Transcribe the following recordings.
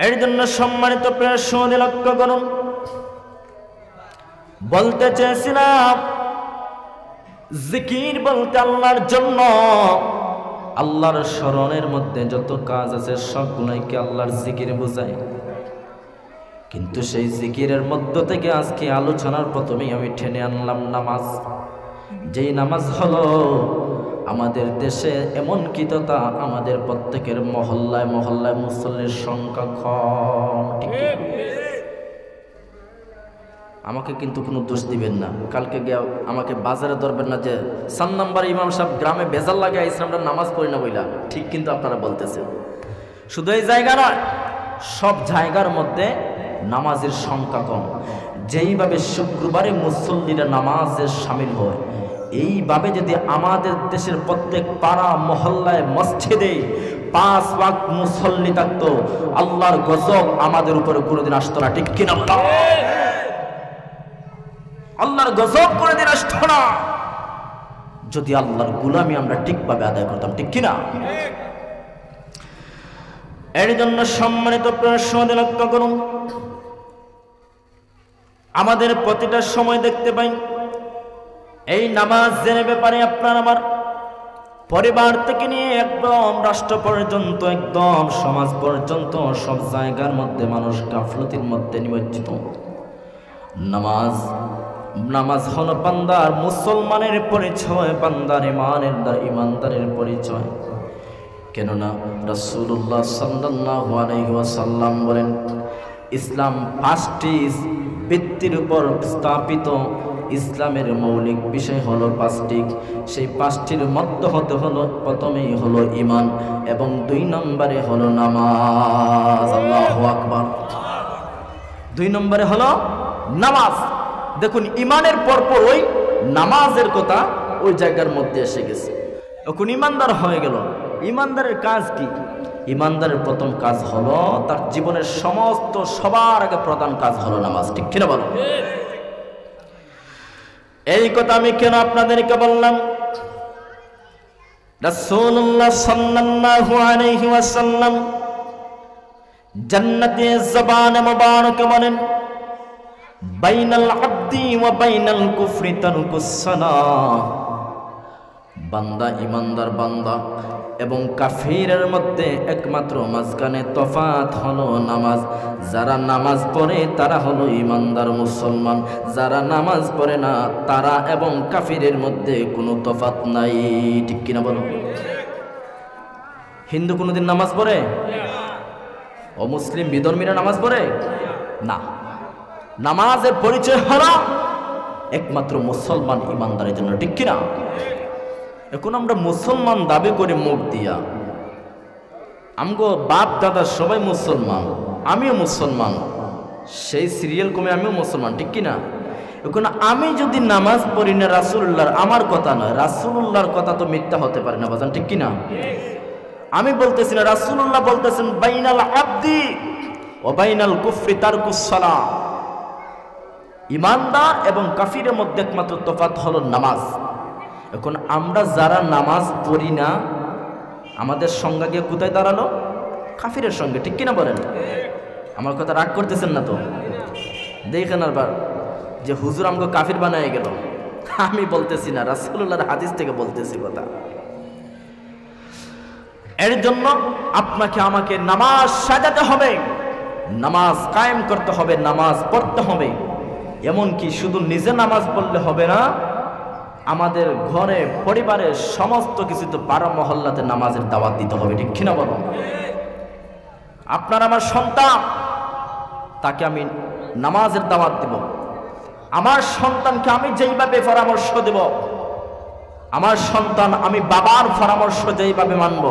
এর জন্য সম্মানিত প্রিয় সুধী লক্ষ্য করুন, বলতে চেয়েছিলাম জিকির বলতে আল্লাহর জন্য, আল্লাহর স্মরণের মধ্যে যত কাজ আছে সবগুলোকে আল্লাহর জিকির বোঝায়। কিন্তু সেই জিকিরের মধ্য থেকে আজকে আলোচনার প্রথমেই আমি টেনে আনলাম নামাজ। যেই নামাজ হলো আমাদের দেশে এমন কি তথা আমাদের প্রত্যেকের মহল্লায় মহল্লায় মুসল্লির সংখ্যা কম। ঠিক আমাকে কিন্তু কোনো দোষ দিবেন না, কালকে গিয়ে আমাকে বাজারে ধরবেন না যে 4 নম্বর ইমাম সাহেব গ্রামে বেজাল লাগে ইসলামটা নামাজ পড়ি না বইলা। ঠিক কিন্তু আপনারা বলতেছেন, শুধু এই জায়গা নয়, সব জায়গার মধ্যে নামাজের সংখ্যা কম। যেইভাবে শুক্রবারে মুসল্লিরা নামাজে শামিল হয়, এইভাবে যদি আমাদের দেশের প্রত্যেক পাড়া মহল্লায় মসজিদে 5 ওয়াক্ত মুসল্লি থাকতো, আল্লাহর গজব আমাদের উপরে কোনোদিন আসতো না। ঠিক কিনা? আল্লাহর গজব কোনোদিন আসতো না যদি আল্লাহর গোলামি আমরা ঠিকভাবে আদায় করতাম। ঠিক কিনা? এর জন্য সম্মানিত প্রশ্ন লক্ষ্য করুন, আমাদের প্রতিটা সময় দেখতে পাই এই নামাজের ব্যাপারে আপনার আমার পরিবার থেকে নিয়ে একদম রাষ্ট্র পর্যন্ত, একদম সমাজ পর্যন্ত সব জায়গার মধ্যে মানুষ গাফলতির মধ্যে নিমজ্জিত। নামাজ হলো বান্দার মুসলমানের পরিচয়, বান্দার ইমানদারের পরিচয়। কেননা রাসূলুল্লাহ সাল্লাল্লাহু আলাইহি ওয়াসাল্লাম বলেন, ইসলাম 5টি ভিত্তির উপর স্থাপিত। ইসলামের মৌলিক বিষয় হলো 5টি। সেই 5টির মধ্যে হতে হলো প্রথমেই হলো ঈমান এবং 2 নম্বরে হলো নামাজ। আল্লাহু আকবার। 2 নম্বরে হলো নামাজ। দেখুন, ঈমানের পরপর ওই নামাজের কথা ওই জায়গার মধ্যে এসে গেছে। এখন ঈমানদার হয়ে গেল। ঈমানদারের কাজ কি? ঈমানদারের প্রথম কাজ হলো তার জীবনের সমস্ত সবার আগে প্রধান কাজ হলো নামাজ। ঠিক কিনা বলো? এই কথা আমি কেন আপনাদেরকে বললাম? রাসূলুল্লাহ সাল্লাল্লাহু আলাইহি ওয়াসাল্লাম জান্নাতে জবানে মুবারকে বলেন, বাইনাল আবদি ওয়া বাইনাল কুফরি তারকুস সালাহ। বান্দা, ঈমানদার বান্দা এবং কাফিরের মধ্যে একমাত্র মাঝখানে তফাৎ হলো নামাজ। যারা নামাজ পড়ে তারা হলো ঈমানদার মুসলমান, যারা নামাজ পড়ে না তারা এবং কাফিরের মধ্যে কোনো তফাৎ নাই। ঠিক কিনা বলো? হিন্দু কোনোদিন নামাজ পড়ে? ও মুসলিম বিধর্মীরা নামাজ পড়ে না। নামাজের পরিচয় হলো একমাত্র মুসলমান ঈমানদারের জন্য। ঠিক কিনা? এখন আমরা মুসলমান দাবি করে মুখ দিয়া, আমগো বাপ দাদা সবাই মুসলমান, আমিও মুসলমান, সেই সিরিয়াল কমে আমিও মুসলমান। ঠিক কিনা? এখন আমি যদি নামাজ পড়ি না, রাসূলুল্লাহর, আমার কথা নয়, রাসূলুল্লাহর কথা তো মিথ্যা হতে পারে না বাজান। ঠিক কিনা? আমি বলতেছি না, রাসূলুল্লাহ বলতেছেন বাইনাল আবদি ওয়া বাইনাল কুফরি তারকুস সালাহ। ঈমানদার এবং কাফিরের মধ্যে একমাত্র তফাৎ হলো নামাজ। এখন আমরা যারা নামাজ পড়ি না, আমাদের সংজ্ঞা গিয়ে কোথায় দাঁড়ালো? কাফিরের সঙ্গে। ঠিক কিনা বলেন? আমার কথা রাগ করতেছেন না তো? দেখেন আবার যে হুজুর আমাকে কাফির বানায় গেল। আমি বলতেছি না, রাসূলুল্লাহর হাদিস থেকে বলতেছি কথা। এর জন্য আপনাকে আমাকে নামাজ সাজাতে হবে, নামাজ কায়েম করতে হবে, নামাজ পড়তে হবে। এমনকি শুধু নিজে নামাজ পড়লে হবে না, আমাদের ঘরে পরিবারের সমস্ত কিছুতে পাড়া মহল্লাতে নামাজের দাওয়াত দিতে হবে। ঠিক কিনা বলো? আপনার আমার সন্তান, তাকে আমি নামাজের দাওয়াত দেব। আমার সন্তানকে আমি যেইভাবে পরামর্শ দেব, আমার সন্তান আমি বাবার পরামর্শ যেইভাবে মানব,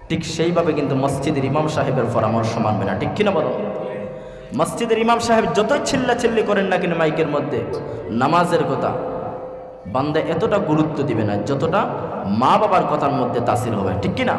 ঠিক সেইভাবে কিন্তু মসজিদের ইমাম সাহেবের পরামর্শ মানবে না। ঠিক কিনা বলো? মসজিদের ইমাম সাহেব যতই চিল্লাচিল্লি করেন না কিন্তু মাইকের মধ্যে নামাজের কথা, বান্দা এতটা গুরুত্ব দিবে না যতটা মা বাবার কথার মধ্যে তাসির হবে। ঠিক কিনা?